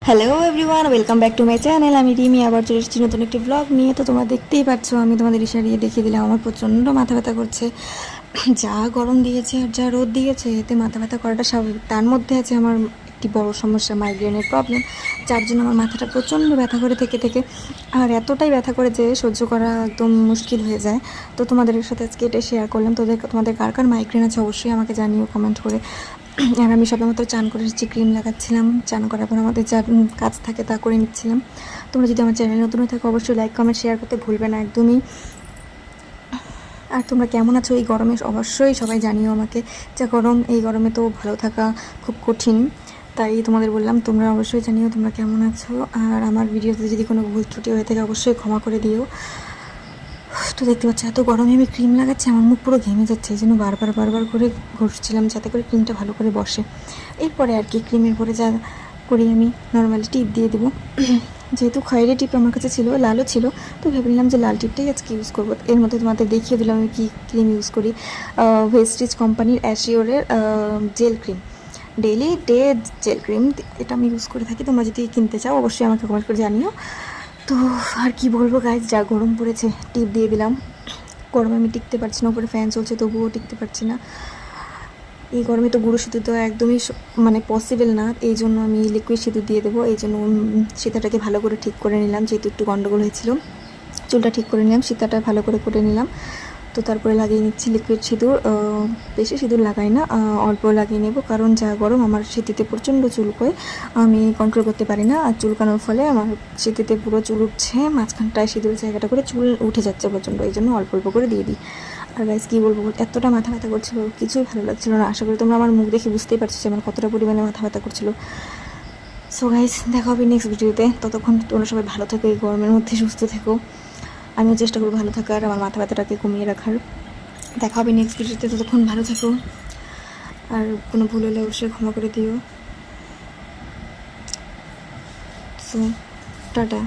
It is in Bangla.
Hello everyone, welcome back to my channel. আমি রিমি আবার চলে এসেছি নতুন একটি ব্লগ নিয়ে। তো তোমরা দেখতেই পাচ্ছ, আমি তোমাদের ইশারিয়ে দেখিয়ে দিলাম আমার প্রচণ্ড মাথা ব্যথা করছে। যা গরম দিয়েছে আর যা রোদ দিয়েছে, এতে মাথা ব্যথা করাটা স্বাভাবিক। তার মধ্যে আছে আমার একটি বড় সমস্যা, মাইগ্রেনের প্রবলেম, যার জন্য আমার মাথাটা প্রচণ্ড ব্যথা করে থেকে থেকে আর এতটাই ব্যথা করে যে সহ্য করা একদম মুশকিল হয়ে যায়। তো তোমাদের সাথে আজকে এটা শেয়ার করলাম। তোমাদের কার কার মাইগ্রেন আছে অবশ্যই আমাকে জানিও কমেন্ট করে। আর আমি সবেমাত্র চান করে এসেছি, ক্রিম লাগাচ্ছিলাম। চান করার পর আমাদের যা কাজ থাকে তা করে নিচ্ছিলাম। তোমরা যদি আমার চ্যানেল নতুন হয়ে থাকো অবশ্যই লাইক কমেন্ট শেয়ার করতে ভুলবে না একদমই। আর তোমরা কেমন আছো এই গরমে অবশ্যই সবাই জানিও আমাকে। যা গরম, এই গরমে তো ভালো থাকা খুব কঠিন, তাই তোমাদের বললাম তোমরা অবশ্যই জানিও তোমরা কেমন আছো। আর আমার ভিডিওতে যদি কোনো ভুল ত্রুটি হয়ে থাকে অবশ্যই ক্ষমা করে দিও। তো দেখতে পাচ্ছি এত গরমে আমি ক্রিম লাগাচ্ছি, আমার মুখ পুরো ঘেমে যাচ্ছে, এই জন্য বারবার করে ঘষছিলাম যাতে করে ক্রিমটা ভালো করে বসে। এরপরে আর কি ক্রিমের পরে যা করি আমি নর্মালি টিপ দিয়ে দেবো। যেহেতু খয়েরি টিপ আমার কাছে ছিল, লালও ছিল, তো ভেবে নিলাম যে লাল টিপটাই আজকে ইউজ করবো। এর মধ্যে তোমাদের দেখিয়ে দিলাম আমি কী ক্রিম ইউজ করি। ভেস্টিজ কোম্পানির অ্যাশিওরের gel cream, daily gel cream, এটা আমি ইউজ করে থাকি। তোমরা যদি কিনতে চাও অবশ্যই আমাকে কমেন্ট করে জানিও। তো আর কি বলবো গাইজ, যা গরম পড়েছে, টিপ দিয়ে দিলাম। গরমে আমি টিকতে পারছি না, উপরে ফ্যান চলছে তবুও টিকতে পারছি না। এই গরমে তো গুঁড়ো সিঁদুর দেওয়া একদমই মানে পসিবল না, এই জন্য আমি লিকুইড সিঁদুর দিয়ে দেবো। এই জন্য সীতাটাকে ভালো করে ঠিক করে নিলাম, যেহেতু একটু গন্ডগোল হয়েছিল। চুলটা ঠিক করে নিলাম, সীতাটা ভালো করে নিলাম। তো তারপরে লাগিয়ে নিচ্ছি লিকুইড সিঁদুর। বেশি সিঁদুর লাগাই না, অল্প লাগিয়ে নেব, কারণ যা গরম আমার শীতিতে প্রচণ্ড চুলকোয়, আমি কন্ট্রোল করতে পারি না। আর চুলকানোর ফলে আমার শীতিতে পুরো চুল উঠছে, মাঝখানটায় সিঁদুরের জায়গাটা করে চুল উঠে যাচ্ছে প্রচণ্ড, এই জন্য অল্প করে দিয়ে দিই। আর গাইস কী বলবো, এতটা মাথা ব্যথা করছিলো, কিছুই ভালো লাগছিলো না। আশা করি তোমরা আমার মুখ দেখে বুঝতেই পারছো যে আমার কতটা পরিমাণে মাথা ব্যথা করছিলো। সো গাইস, দেখা হবে নেক্সট ভিডিওতে। ততক্ষণ তোমরা সবাই ভালো থেকো, এই গরমের মধ্যে সুস্থ থেকো। আমিও চেষ্টা করবো ভালো থাকার, আমার মাথা ব্যথাটাকে কমিয়ে রাখার। দেখা হবে নেক্সট ভিডিওতে, ততক্ষণ ভালো থেকো। আর কোনো ভুল হলে অবশ্যই ক্ষমা করে দিও। So tata.